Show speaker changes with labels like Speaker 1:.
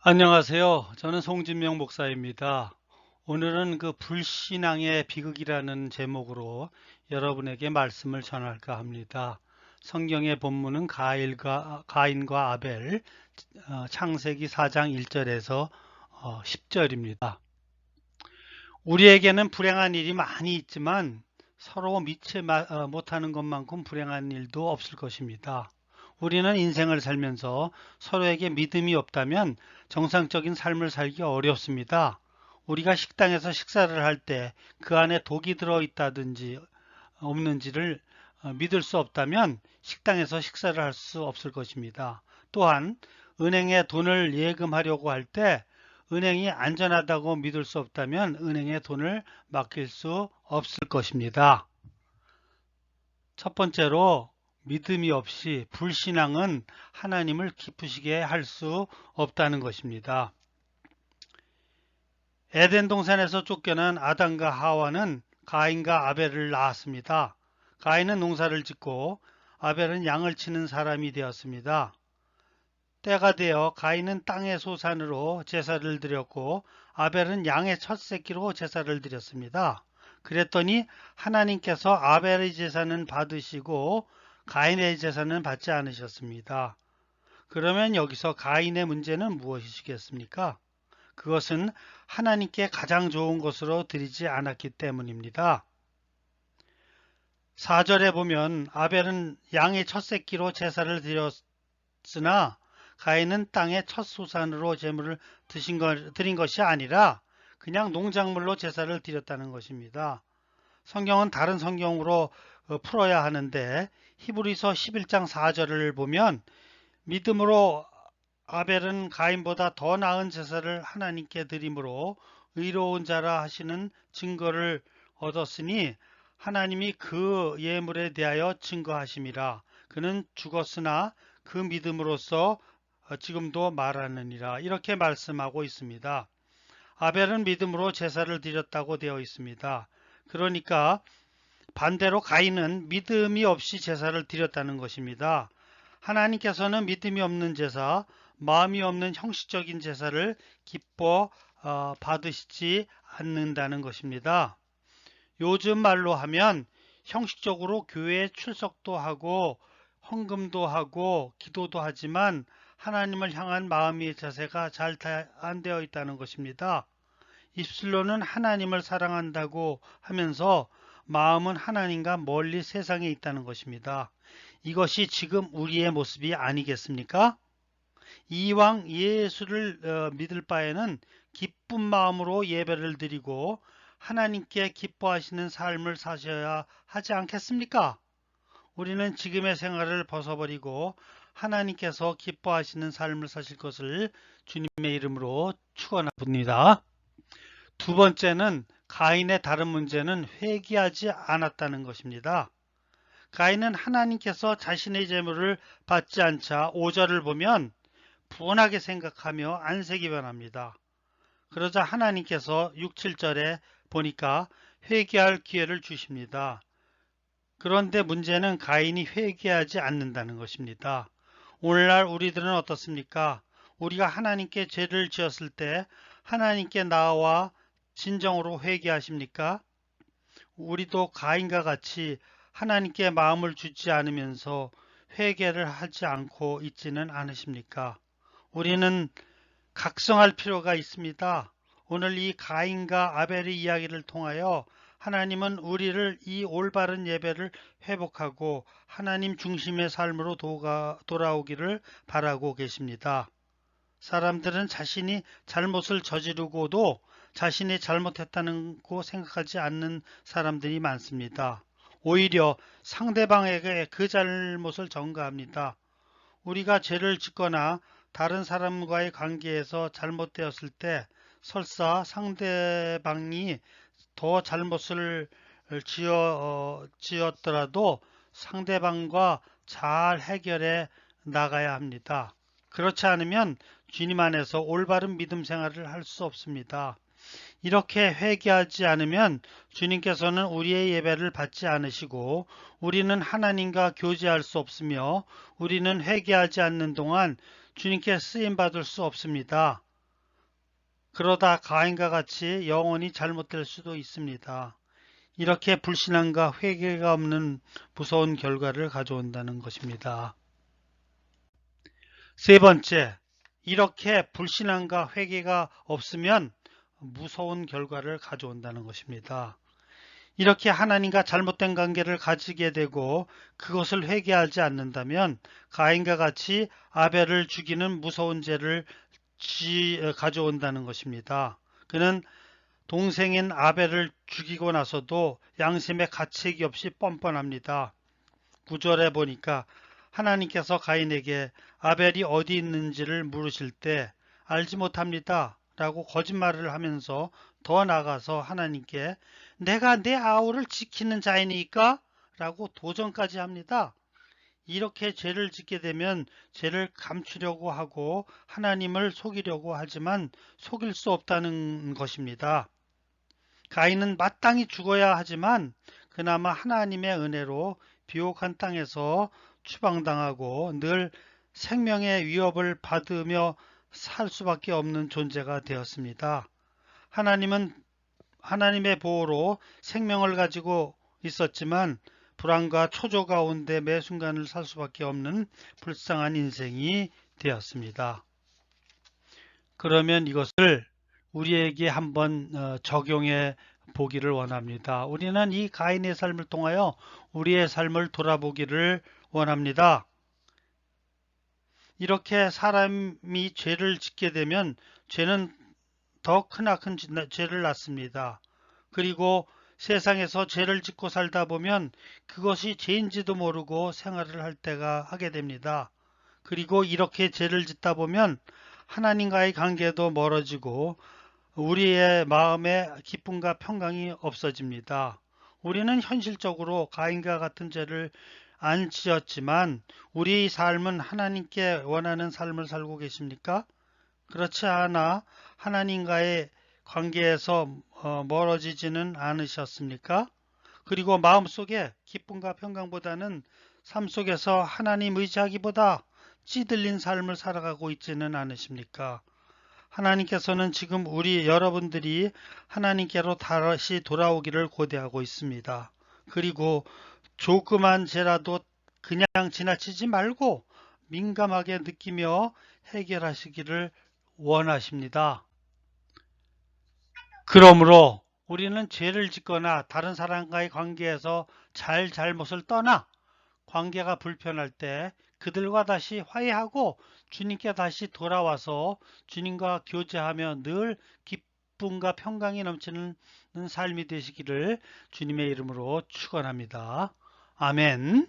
Speaker 1: 안녕하세요. 저는 송진명 목사입니다. 오늘은 불신앙의 비극이라는 제목으로 여러분에게 말씀을 전할까 합니다. 성경의 본문은 가인과 아벨, 창세기 4장 1절에서 10절입니다. 우리에게는 불행한 일이 많이 있지만 서로 믿지 못하는 것만큼 불행한 일도 없을 것입니다. 우리는 인생을 살면서 서로에게 믿음이 없다면 정상적인 삶을 살기 어렵습니다. 우리가 식당에서 식사를 할 때 그 안에 독이 들어있다든지 없는지를 믿을 수 없다면 식당에서 식사를 할 수 없을 것입니다. 또한 은행에 돈을 예금하려고 할 때 은행이 안전하다고 믿을 수 없다면 은행에 돈을 맡길 수 없을 것입니다. 첫 번째로 믿음이 없이 불신앙은 하나님을 기쁘시게 할 수 없다는 것입니다. 에덴 동산에서 쫓겨난 아담과 하와는 가인과 아벨을 낳았습니다. 가인은 농사를 짓고 아벨은 양을 치는 사람이 되었습니다. 때가 되어 가인은 땅의 소산으로 제사를 드렸고 아벨은 양의 첫 새끼로 제사를 드렸습니다. 그랬더니 하나님께서 아벨의 제사는 받으시고 가인의 제사는 받지 않으셨습니다. 그러면 여기서 가인의 문제는 무엇이시겠습니까? 그것은 하나님께 가장 좋은 것으로 드리지 않았기 때문입니다. 4절에 보면 아벨은 양의 첫 새끼로 제사를 드렸으나 가인은 땅의 첫 소산으로 제물을 드린 것이 아니라 그냥 농작물로 제사를 드렸다는 것입니다. 성경은 다른 성경으로 풀어야 하는데 히브리서 11장 4절을 보면 믿음으로 아벨은 가인보다 더 나은 제사를 하나님께 드림으로 의로운 자라 하시는 증거를 얻었으니 하나님이 그 예물에 대하여 증거하심이라. 그는 죽었으나 그 믿음으로써 지금도 말하느니라. 이렇게 말씀하고 있습니다. 아벨은 믿음으로 제사를 드렸다고 되어 있습니다. 그러니까 반대로 가인은 믿음이 없이 제사를 드렸다는 것입니다. 하나님께서는 믿음이 없는 제사, 마음이 없는 형식적인 제사를 기뻐 받으시지 않는다는 것입니다. 요즘 말로 하면 형식적으로 교회에 출석도 하고 헌금도 하고 기도도 하지만 하나님을 향한 마음의 자세가 잘 안 되어 있다는 것입니다. 입술로는 하나님을 사랑한다고 하면서 마음은 하나님과 멀리 세상에 있다는 것입니다. 이것이 지금 우리의 모습이 아니겠습니까? 이왕 예수를 믿을 바에는 기쁜 마음으로 예배를 드리고 하나님께 기뻐하시는 삶을 사셔야 하지 않겠습니까? 우리는 지금의 생활을 벗어버리고 하나님께서 기뻐하시는 삶을 사실 것을 주님의 이름으로 축원합니다. 두 번째는 가인의 다른 문제는 회개하지 않았다는 것입니다. 가인은 하나님께서 자신의 재물을 받지 않자 5절을 보면 분하게 생각하며 안색이 변합니다. 그러자 하나님께서 6, 7절에 보니까 회개할 기회를 주십니다. 그런데 문제는 가인이 회개하지 않는다는 것입니다. 오늘날 우리들은 어떻습니까? 우리가 하나님께 죄를 지었을 때 하나님께 나와 진정으로 회개하십니까? 우리도 가인과 같이 하나님께 마음을 주지 않으면서 회개를 하지 않고 있지는 않으십니까? 우리는 각성할 필요가 있습니다. 오늘 이 가인과 아벨의 이야기를 통하여 하나님은 우리를 이 올바른 예배를 회복하고 하나님 중심의 삶으로 돌아오기를 바라고 계십니다. 사람들은 자신이 잘못을 저지르고도 자신이 잘못했다고 생각하지 않는 사람들이 많습니다. 오히려 상대방에게 그 잘못을 전가합니다. 우리가 죄를 짓거나 다른 사람과의 관계에서 잘못되었을 때 설사 상대방이 더 잘못을 지었더라도 상대방과 잘 해결해 나가야 합니다. 그렇지 않으면 주님 안에서 올바른 믿음 생활을 할 수 없습니다. 이렇게 회개하지 않으면 주님께서는 우리의 예배를 받지 않으시고 우리는 하나님과 교제할 수 없으며 우리는 회개하지 않는 동안 주님께 쓰임 받을 수 없습니다. 그러다 가인과 같이 영원히 잘못될 수도 있습니다. 이렇게 불신앙과 회개가 없는 무서운 결과를 가져온다는 것입니다. 세 번째, 이렇게 불신앙과 회개가 없으면 무서운 결과를 가져온다는 것입니다. 이렇게 하나님과 잘못된 관계를 가지게 되고 그것을 회개하지 않는다면 가인과 같이 아벨을 죽이는 무서운 죄를 가져온다는 것입니다. 그는 동생인 아벨을 죽이고 나서도 양심의 가책이 없이 뻔뻔합니다. 9절에 보니까 하나님께서 가인에게 아벨이 어디 있는지를 물으실 때 알지 못합니다 라고 거짓말을 하면서 더 나아가서 하나님께 내가 내 아우를 지키는 자이니까 라고 도전까지 합니다. 이렇게 죄를 짓게 되면 죄를 감추려고 하고 하나님을 속이려고 하지만 속일 수 없다는 것입니다. 가인은 마땅히 죽어야 하지만 그나마 하나님의 은혜로 비옥한 땅에서 추방당하고 늘 생명의 위협을 받으며 살 수밖에 없는 존재가 되었습니다. 하나님은 하나님의 보호로 생명을 가지고 있었지만 불안과 초조 가운데 매 순간을 살 수밖에 없는 불쌍한 인생이 되었습니다. 그러면 이것을 우리에게 한번 적용해 보기를 원합니다. 우리는 이 가인의 삶을 통하여 우리의 삶을 돌아보기를 원합니다. 이렇게 사람이 죄를 짓게 되면 죄는 더 크나큰 죄를 낳습니다. 그리고 세상에서 죄를 짓고 살다 보면 그것이 죄인지도 모르고 생활을 할 때가 하게 됩니다. 그리고 이렇게 죄를 짓다 보면 하나님과의 관계도 멀어지고 우리의 마음에 기쁨과 평강이 없어집니다. 우리는 현실적으로 가인과 같은 죄를 안 지었지만 우리 삶은 하나님께 원하는 삶을 살고 계십니까? 그렇지 않아 하나님과의 관계에서 멀어지지는 않으셨습니까? 그리고 마음속에 기쁨과 평강보다는 삶 속에서 하나님 의지하기보다 찌들린 삶을 살아가고 있지는 않으십니까? 하나님께서는 지금 우리 여러분들이 하나님께로 다시 돌아오기를 고대하고 있습니다. 그리고 조그만 죄라도 그냥 지나치지 말고 민감하게 느끼며 해결하시기를 원하십니다. 그러므로 우리는 죄를 짓거나 다른 사람과의 관계에서 잘못을 떠나 관계가 불편할 때 그들과 다시 화해하고 주님께 다시 돌아와서 주님과 교제하며 늘 기쁨과 평강이 넘치는 삶이 되시기를 주님의 이름으로 축원합니다. 아멘.